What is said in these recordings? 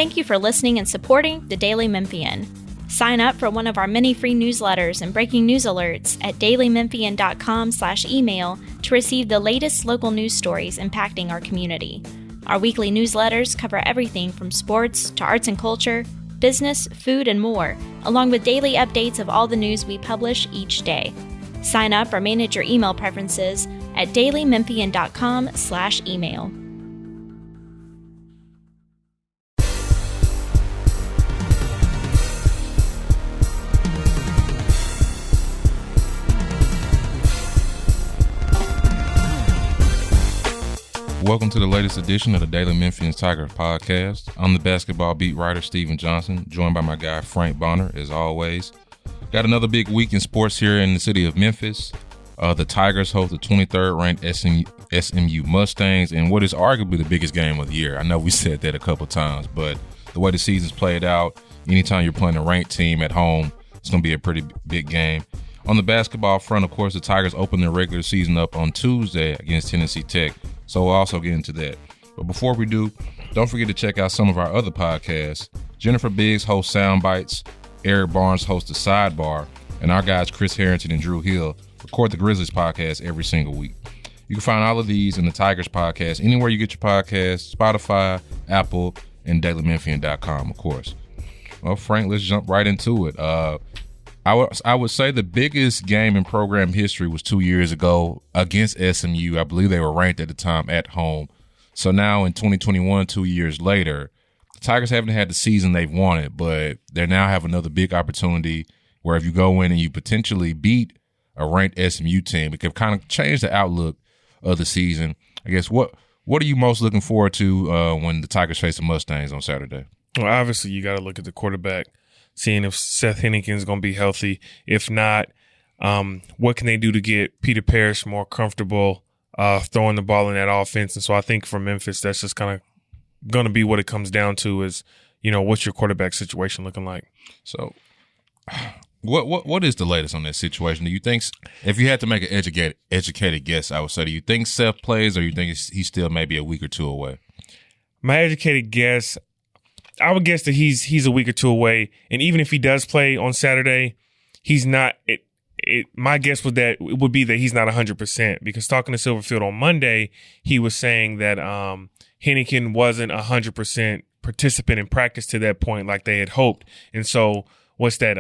Thank you for listening and supporting the Daily Memphian. Sign up for one of our many free newsletters and breaking news alerts at dailymemphian.com/email to receive the latest local news stories impacting our community. Our weekly newsletters cover everything from sports to arts and culture, business, food, and more, along with daily updates of all the news we publish each day. Sign up or manage your email preferences at dailymemphian.com/email. Welcome to the latest edition of the Daily Memphian Tiger podcast. I'm the basketball beat writer, Stephen Johnson, joined by my guy, Frank Bonner, as always. Got another big week in sports here in the city of Memphis. The Tigers host the 23rd ranked SMU Mustangs in what is arguably the biggest game of the year. I know we said that a couple times, but the way the season's played out, anytime you're playing a ranked team at home, it's going to be a pretty big game. On the basketball front, of course, the Tigers open their regular season up on Tuesday against Tennessee Tech. So we'll also get into that. But before we do, don't forget to check out some of our other podcasts. Jennifer Biggs hosts Sound Bites, Eric Barnes hosts The Sidebar, and our guys Chris Harrington and Drew Hill record the Grizzlies podcast every single week. You can find all of these in the Tigers podcast anywhere you get your podcasts, Spotify, Apple, and dailymemphian.com, of course. Well, Frank, let's jump right into it. I would say the biggest game in program history was 2 years ago against SMU. I believe they were ranked at the time at home. So now in 2021, 2 years later, the Tigers haven't had the season they've wanted, but they now have another big opportunity where if you go in and you potentially beat a ranked SMU team, it could kind of change the outlook of the season. I guess what are you most looking forward to when the Tigers face the Mustangs on Saturday? Well, obviously you got to look at the quarterback, seeing if Seth Hennigan is going to be healthy. If not, what can they do to get Peter Parrish more comfortable throwing the ball in that offense? And so I think for Memphis, that's just kind of going to be what it comes down to is, what's your quarterback situation looking like? So what is the latest on that situation? Do you think, if you had to make an educated guess, I would say, do you think Seth plays or you think he's still maybe a week or two away? My educated guess, I would guess that he's a week or two away, and even if he does play on Saturday, he's not. My guess would be that he's not 100%, because talking to Silverfield on Monday, he was saying that Hennigan wasn't 100% participant in practice to that point like they had hoped, and so what's that?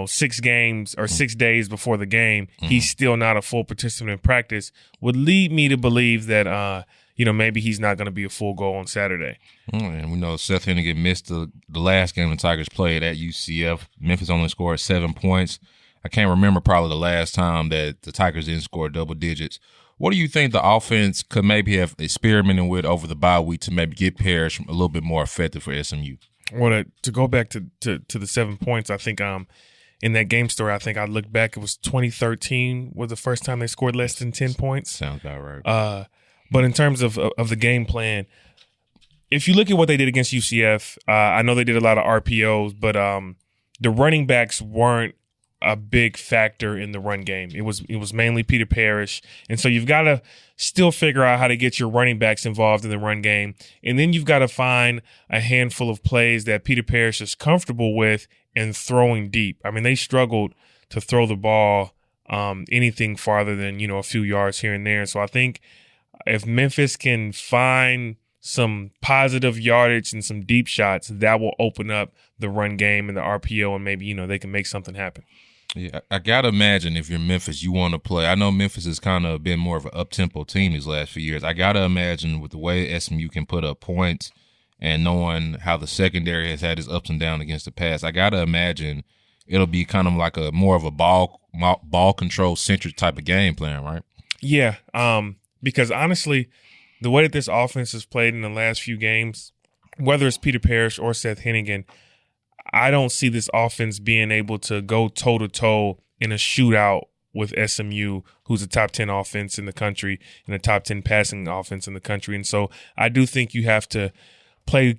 6 games or 6 days before the game, he's still not a full participant in practice. Would lead me to believe that maybe he's not going to be a full go on Saturday. And we know Seth Hennigan missed the last game the Tigers played at UCF. Memphis only scored 7 points. I can't remember probably the last time that the Tigers didn't score double digits. What do you think the offense could maybe have experimented with over the bye week to maybe get Parrish a little bit more effective for SMU? Well, to go back to the 7 points, I think in that game story, I think I looked back, it was 2013 was the first time they scored less than 10 points. Sounds about right. But in terms of the game plan, if you look at what they did against UCF, I know they did a lot of RPOs, but the running backs weren't a big factor in the run game. It was mainly Peter Parrish, and so you've got to still figure out how to get your running backs involved in the run game, and then you've got to find a handful of plays that Peter Parrish is comfortable with and throwing deep. I mean, they struggled to throw the ball anything farther than a few yards here and there. So I think if Memphis can find some positive yardage and some deep shots, that will open up the run game and the RPO, and maybe, they can make something happen. Yeah, I got to imagine if you're Memphis, you want to play. I know Memphis has kind of been more of an up-tempo team these last few years. I got to imagine with the way SMU can put up points and knowing how the secondary has had its ups and downs against the pass, I got to imagine it'll be kind of like more of a ball control-centric type of game plan, right? Yeah, because honestly, the way that this offense has played in the last few games, whether it's Peter Parrish or Seth Hennigan, I don't see this offense being able to go toe-to-toe in a shootout with SMU, who's a top 10 offense in the country and a top 10 passing offense in the country. And so I do think you have to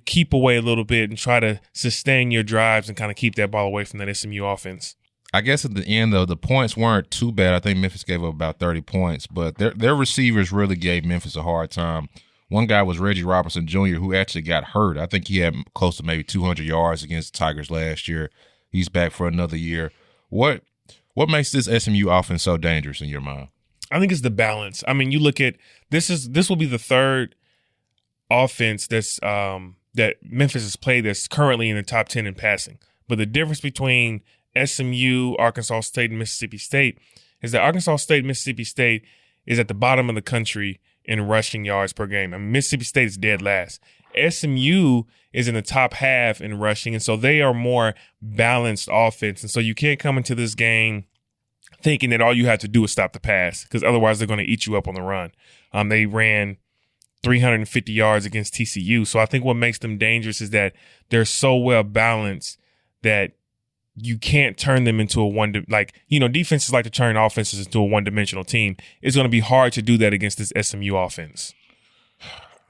keep away a little bit and try to sustain your drives and kind of keep that ball away from that SMU offense. I guess at the end, though, the points weren't too bad. I think Memphis gave up about 30 points, but their receivers really gave Memphis a hard time. One guy was Reggie Robertson Jr., who actually got hurt. I think he had close to maybe 200 yards against the Tigers last year. He's back for another year. What makes this SMU offense so dangerous in your mind? I think it's the balance. I mean, you look at this will be the third offense that Memphis has played that's currently in the top 10 in passing. But the difference between SMU, Arkansas State, and Mississippi State is that Arkansas State, Mississippi State is at the bottom of the country in rushing yards per game. I mean, Mississippi State is dead last. SMU is in the top half in rushing, and so they are more balanced offense. And so you can't come into this game thinking that all you have to do is stop the pass, because otherwise they're going to eat you up on the run. They ran 350 yards against TCU. So I think what makes them dangerous is that they're so well balanced that you can't turn them into defenses like to turn offenses into a one-dimensional team. It's going to be hard to do that against this SMU offense.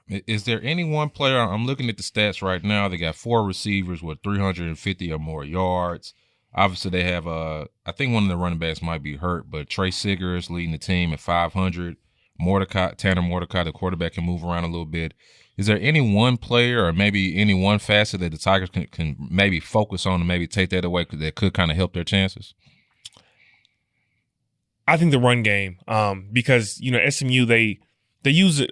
Is there any one player? I'm looking at the stats right now. They got 4 receivers with 350 or more yards. Obviously, they have I think one of the running backs might be hurt, but Trey Siger is leading the team at 500. Tanner Mordecai, the quarterback, can move around a little bit. Is there any one player or maybe any one facet that the Tigers can maybe focus on and maybe take that away that could kind of help their chances? I think the run game, because SMU they use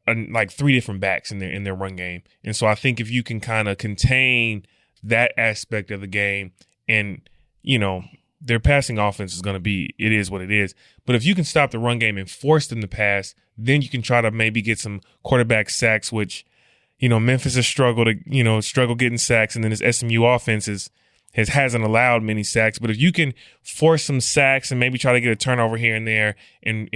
like 3 different backs in their run game, and so I think if you can kind of contain that aspect of the game, and their passing offense is going to be, it is what it is. But if you can stop the run game and force them to pass, then you can try to maybe get some quarterback sacks, which, Memphis has struggled getting sacks. And then this SMU offense hasn't allowed many sacks. But if you can force some sacks and maybe try to get a turnover here and there and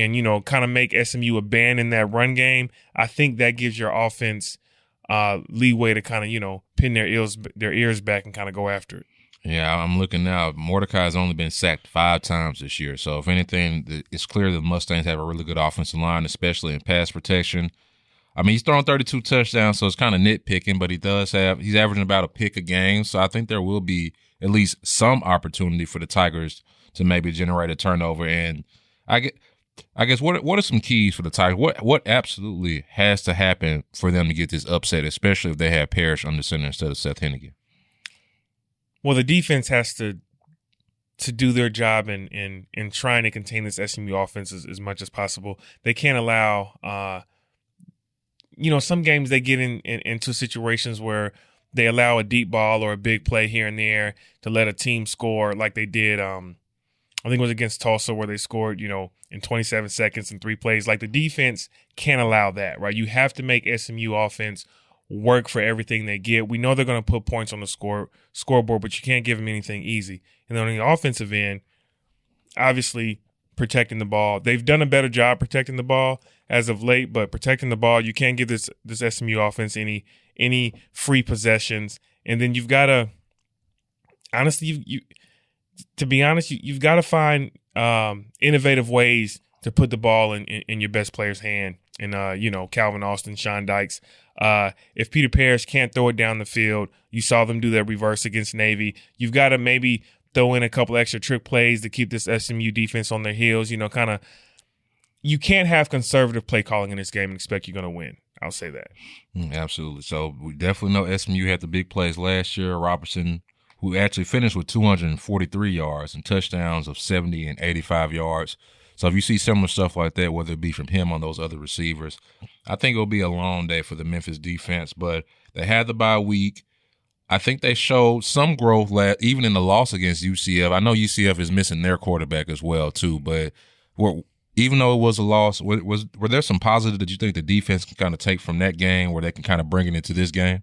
kind of make SMU abandon that run game, I think that gives your offense leeway to kind of, pin their ears back and kind of go after it. Yeah, I'm looking now. Mordecai has only been sacked 5 times this year. So, if anything, it's clear that the Mustangs have a really good offensive line, especially in pass protection. I mean, he's thrown 32 touchdowns, so it's kind of nitpicking, but he's averaging about a pick a game. So, I think there will be at least some opportunity for the Tigers to maybe generate a turnover. And I guess what are some keys for the Tigers? What absolutely has to happen for them to get this upset, especially if they have Parrish under center instead of Seth Hennigan? Well, the defense has to do their job in trying to contain this SMU offense as much as possible. They can't allow, some games they get into situations where they allow a deep ball or a big play here and there to let a team score like they did. I think it was against Tulsa where they scored, in 27 seconds and 3 plays. Like, the defense can't allow that, right? You have to make SMU offense work for everything they get. We know they're going to put points on the scoreboard, but you can't give them anything easy. And then on the offensive end, obviously protecting the ball. They've done a better job protecting the ball as of late, but protecting the ball, you can't give this SMU offense any free possessions. And then you've got to, honestly, you've got to find innovative ways to put the ball in your best player's hand. And, Calvin Austin, Sean Dykes. If Peter Parrish can't throw it down the field, you saw them do that reverse against Navy. You've got to maybe throw in a couple extra trick plays to keep this SMU defense on their heels. You can't have conservative play calling in this game and expect you're going to win. I'll say that. Absolutely. So we definitely know SMU had the big plays last year. Robertson, who actually finished with 243 yards and touchdowns of 70 and 85 yards. So if you see similar stuff like that, whether it be from him on those other receivers, I think it'll be a long day for the Memphis defense. But they had the bye week. I think they showed some growth even in the loss against UCF. I know UCF is missing their quarterback as well too. But even though it was a loss, were there some positive that you think the defense can kind of take from that game where they can kind of bring it into this game?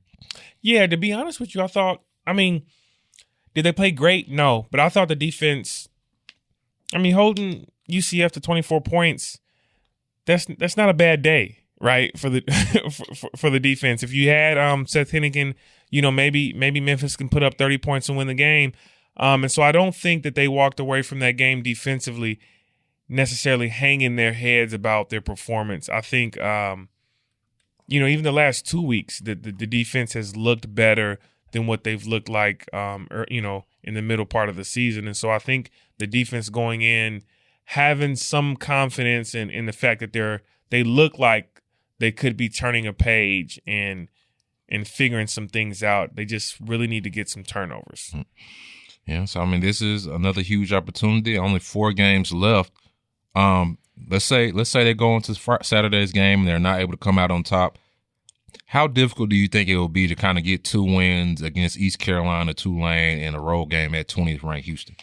Yeah, to be honest with you, did they play great? No, but I thought the defense, holding UCF to 24 points, that's not a bad day, right? For the for the defense. If you had Seth Hennigan, maybe Memphis can put up 30 points and win the game. And so I don't think that they walked away from that game defensively necessarily hanging their heads about their performance. I think even the last 2 weeks, the defense has looked better than what they've looked like in the middle part of the season. And so I think the defense going in having some confidence in the fact that they look like they could be turning a page and figuring some things out. They just really need to get some turnovers. Yeah, so I mean, this is another huge opportunity. Only 4 games left. Let's say they go into Saturday's game and they're not able to come out on top. How difficult do you think it will be to kind of get 2 wins against East Carolina, Tulane, in a road game at 20th ranked Houston?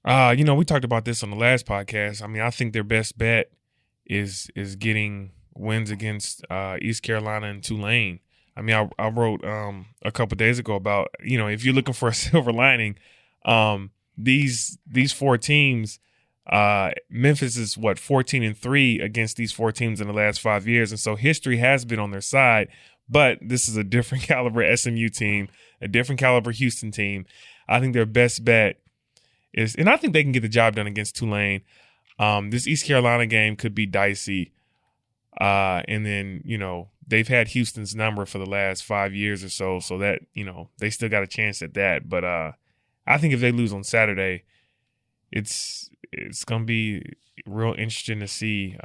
We talked about this on the last podcast. I mean, I think their best bet is getting wins against East Carolina and Tulane. I mean, I wrote a couple days ago about, if you're looking for a silver lining, these 4 teams, Memphis is 14-3 against these 4 teams in the last 5 years. And so history has been on their side, but this is a different caliber SMU team, a different caliber Houston team. I think their best bet is, and I think they can get the job done against Tulane. This East Carolina game could be dicey. And then, they've had Houston's number for the last 5 years or so. So that, they still got a chance at that. But I think if they lose on Saturday, it's going to be real interesting to see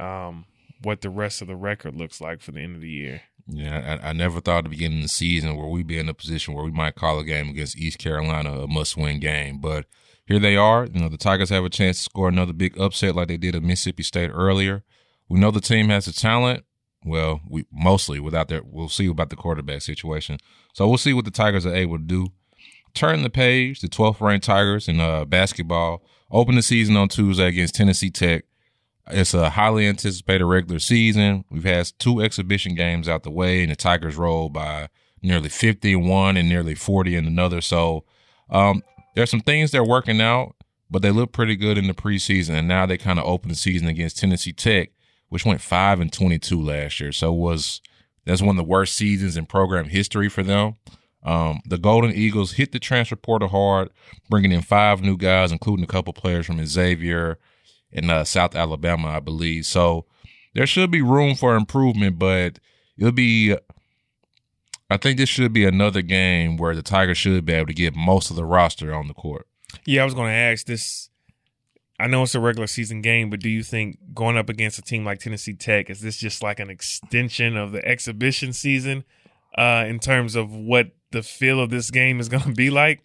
what the rest of the record looks like for the end of the year. Yeah, I never thought at the beginning of the season where we'd be in a position where we might call a game against East Carolina a must-win game. But here they are. The Tigers have a chance to score another big upset like they did at Mississippi State earlier. We know the team has the talent. Well, we'll see about the quarterback situation. So we'll see what the Tigers are able to do. Turn the page. The 12th ranked Tigers in basketball open the season on Tuesday against Tennessee Tech. It's a highly anticipated regular season. We've had 2 exhibition games out the way, and the Tigers rolled by nearly 50 in one and nearly 40 in another. So there's some things they're working out, but they look pretty good in the preseason. And now they kind of open the season against Tennessee Tech, which went 5-22 last year. So that's one of the worst seasons in program history for them. The Golden Eagles hit the transfer portal hard, bringing in 5 new guys, including a couple players from Xavier in South Alabama, I believe. So there should be room for improvement, but I think this should be another game where the Tigers should be able to get most of the roster on the court. Yeah, I was going to ask this. I know it's a regular season game, but do you think going up against a team like Tennessee Tech, is this just like an extension of the exhibition season in terms of what the feel of this game is going to be like?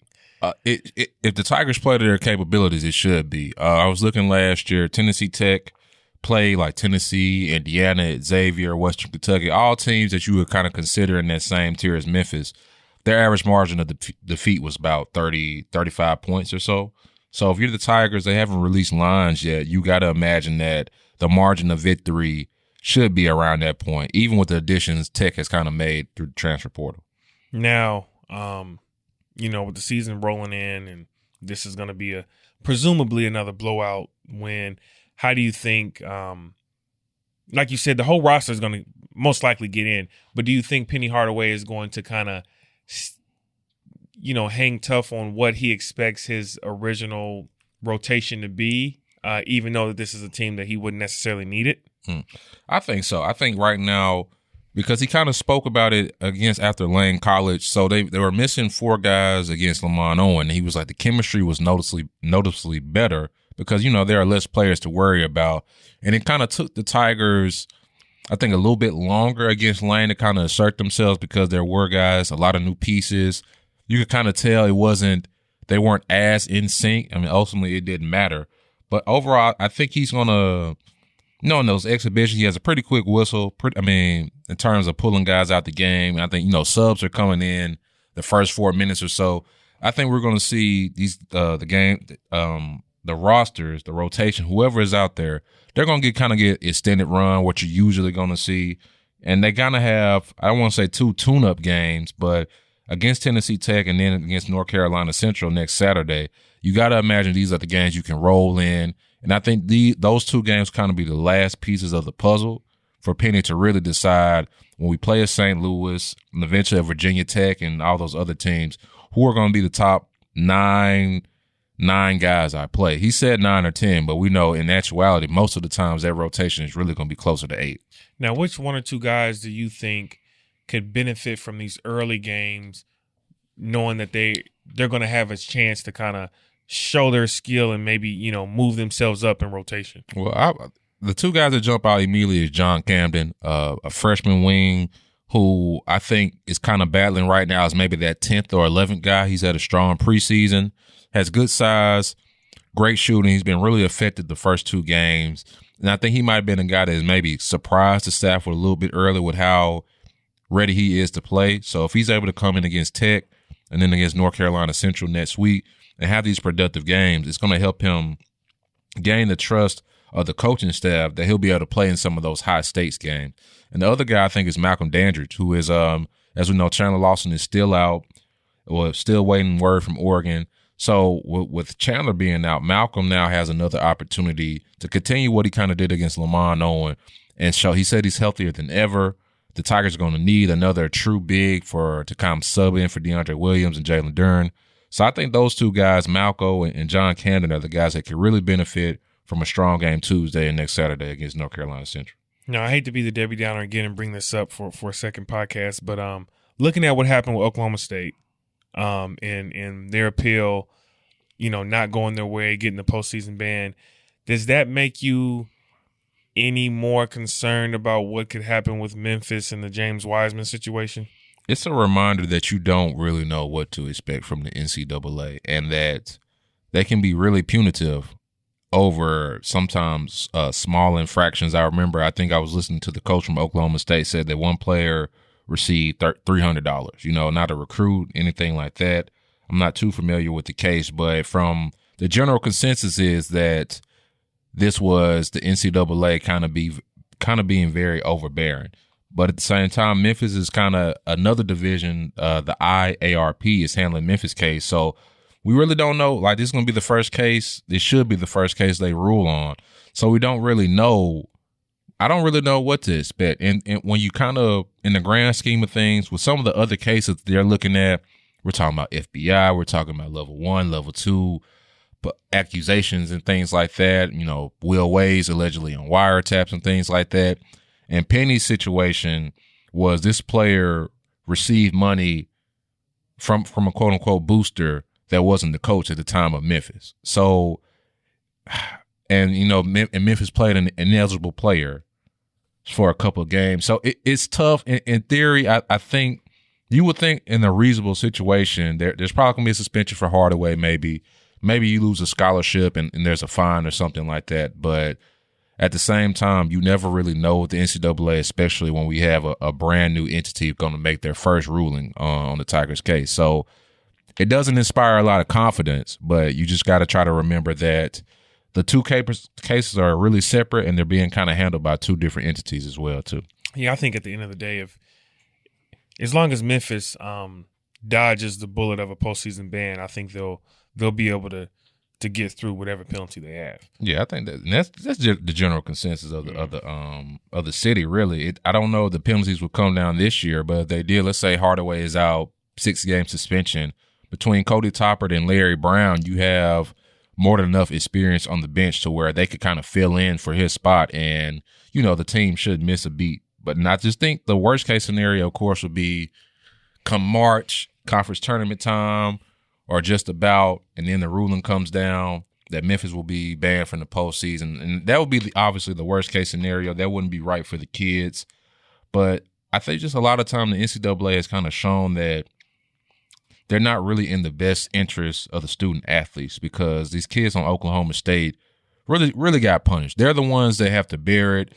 If the Tigers play to their capabilities, it should be. I was looking last year, Tennessee Tech played like Tennessee, Indiana, Xavier, Western Kentucky, all teams that you would kind of consider in that same tier as Memphis. Their average margin of defeat was about 35 points or so. So if you're the Tigers, they haven't released lines yet. You got to imagine that the margin of victory should be around that point, even with the additions Tech has kind of made through the transfer portal. Now, with the season rolling in, and this is going to be presumably another blowout win. How do you think, like you said, the whole roster is going to most likely get in, but do you think Penny Hardaway is going to kind of, hang tough on what he expects his original rotation to be, even though that this is a team that he wouldn't necessarily need it? I think so. I think right now, because he kind of spoke about it after Lane College. So they were missing 4 guys against Lamont Owen. He was like, the chemistry was noticeably better because, there are less players to worry about. And it kind of took the Tigers, I think, a little bit longer against Lane to kind of assert themselves because there were guys, a lot of new pieces. You could kind of tell they weren't as in sync. I mean, ultimately it didn't matter. But overall, I think he's going to, in those exhibitions, he has a pretty quick whistle. In terms of pulling guys out the game. I think, subs are coming in the first 4 minutes or so. I think we're going to see the rosters, the rotation, whoever is out there, they're going to get extended run, what you're usually going to see. And they kind of have, I don't want to say 2 tune-up games, but against Tennessee Tech and then against North Carolina Central next Saturday, you got to imagine these are the games you can roll in. And I think those 2 games kind of be the last pieces of the puzzle for Penny to really decide when we play at St. Louis and eventually at Virginia Tech and all those other teams, who are going to be the top 9 guys I play. He said 9 or 10, but we know in actuality, most of the times that rotation is really going to be closer to 8. Now, which 1 or 2 guys do you think could benefit from these early games, knowing that they're going to have a chance to kind of show their skill and maybe, move themselves up in rotation? Well, the two guys that jump out immediately is John Camden, a freshman wing who I think is kind of battling right now as maybe that 10th or 11th guy. He's had a strong preseason, has good size, great shooting. He's been really effective the first two games. And I think he might have been a guy that has maybe surprised the staff with a little bit early with how ready he is to play. So if he's able to come in against Tech and then against North Carolina Central next week and have these productive games, it's going to help him gain the trust of the coaching staff that he'll be able to play in some of those high stakes games. And the other guy I think is Malcolm Dandridge, who is, as we know, Chandler Lawson is still out, or still waiting word from Oregon. So with Chandler being out, Malcolm now has another opportunity to continue what he kind of did against Lamont Owen and show. He said he's healthier than ever. The Tigers are going to need another true big to kind of sub in for DeAndre Williams and Jalen Dern. So I think those two guys, Malco and John Camden, are the guys that could really benefit from a strong game Tuesday and next Saturday against North Carolina Central. Now, I hate to be the Debbie Downer again and bring this up for a second podcast, but looking at what happened with Oklahoma State and their appeal, not going their way, getting the postseason ban, does that make you any more concerned about what could happen with Memphis and the James Wiseman situation? It's a reminder that you don't really know what to expect from the NCAA and that they can be really punitive over sometimes small infractions. I think I was listening to the coach from Oklahoma State said that one player received $300, not a recruit, anything like that. I'm not too familiar with the case, but from the general consensus is that this was the NCAA kind of being very overbearing. But at the same time, Memphis is kind of another division. The IARP is handling Memphis' case. So we really don't know. Like, this is going to be the first case. This should be the first case they rule on. So we don't really know. I don't really know what to expect. And when you kind of, in the grand scheme of things, with some of the other cases they're looking at, we're talking about FBI, we're talking about level 1, level 2, but accusations and things like that. Will Wade's allegedly on wiretaps and things like that. And Penny's situation was this player received money from a quote unquote booster that wasn't the coach at the time of Memphis. So, and Memphis played an ineligible player for a couple of games. So it's tough. In theory, I think you would think in a reasonable situation, there's probably gonna be a suspension for Hardaway. Maybe you lose a scholarship and there's a fine or something like that. But at the same time, you never really know with the NCAA, especially when we have a brand new entity going to make their first ruling on the Tigers case. So it doesn't inspire a lot of confidence, but you just got to try to remember that the two cases are really separate and they're being kind of handled by two different entities as well, too. Yeah, I think at the end of the day, as long as Memphis dodges the bullet of a postseason ban, I think they'll be able to get through whatever penalty they have. Yeah, I think that's the general consensus of the city. Really, I don't know if the penalties will come down this year, but if they did, let's say Hardaway is out, 6-game suspension. Between Cody Toppert and Larry Brown, you have more than enough experience on the bench to where they could kind of fill in for his spot, and the team should miss a beat. But I just think the worst case scenario, of course, would be come March, conference tournament time, or just about, and then the ruling comes down that Memphis will be banned from the postseason. And that would be obviously the worst case scenario. That wouldn't be right for the kids. But I think just a lot of time the NCAA has kind of shown that they're not really in the best interest of the student athletes because these kids on Oklahoma State really got punished. They're the ones that have to bear it,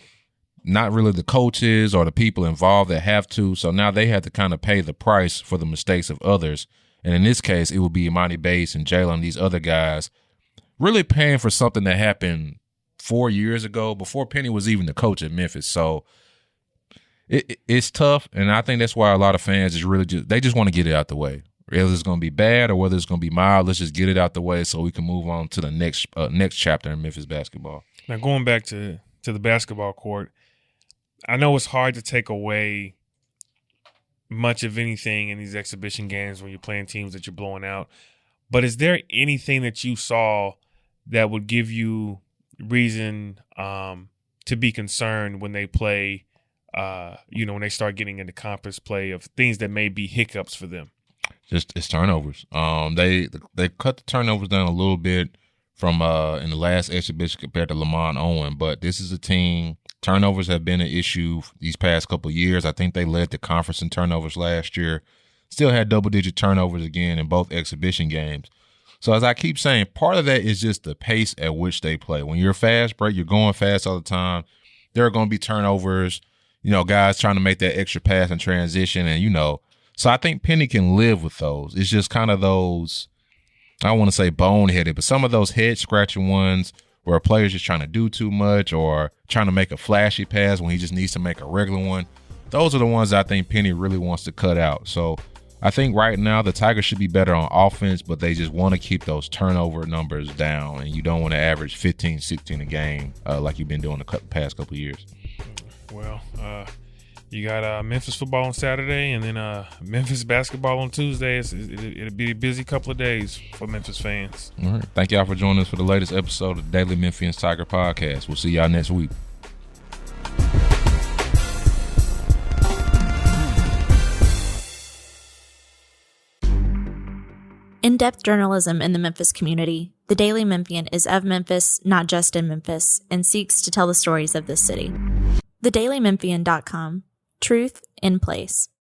not really the coaches or the people involved that have to. So now they have to kind of pay the price for the mistakes of others. And in this case, it would be Imani Bates and Jalen, these other guys, really paying for something that happened 4 years ago before Penny was even the coach at Memphis. So it's tough, and I think that's why a lot of fans is really they just want to get it out the way. Whether it's going to be bad or whether it's going to be mild, let's just get it out the way so we can move on to the next chapter in Memphis basketball. Now, going back to the basketball court, I know it's hard to take away much of anything in these exhibition games when you're playing teams that you're blowing out. But is there anything that you saw that would give you reason to be concerned when they play, when they start getting into conference play of things that may be hiccups for them? Just it's turnovers. They cut the turnovers down a little bit from in the last exhibition compared to Lamont Owen. But this is a team. Turnovers have been an issue these past couple of years. I think they led the conference in turnovers last year. Still had double-digit turnovers again in both exhibition games. So as I keep saying, part of that is just the pace at which they play. When you're fast break, you're going fast all the time. There are going to be turnovers, guys trying to make that extra pass in transition. And, so I think Penny can live with those. It's just kind of those, I don't want to say boneheaded, but some of those head-scratching ones where a player's just trying to do too much or trying to make a flashy pass when he just needs to make a regular one. Those are the ones I think Penny really wants to cut out. So I think right now the Tigers should be better on offense, but they just want to keep those turnover numbers down, and you don't want to average 15, 16 a game like you've been doing the past couple of years. Well, you got Memphis football on Saturday and then Memphis basketball on Tuesday. It'll be a busy couple of days for Memphis fans. All right. Thank y'all for joining us for the latest episode of the Daily Memphians Tiger Podcast. We'll see y'all next week. In-depth journalism in the Memphis community, the Daily Memphian is of Memphis, not just in Memphis, and seeks to tell the stories of this city. TheDailyMemphian.com. Truth in place.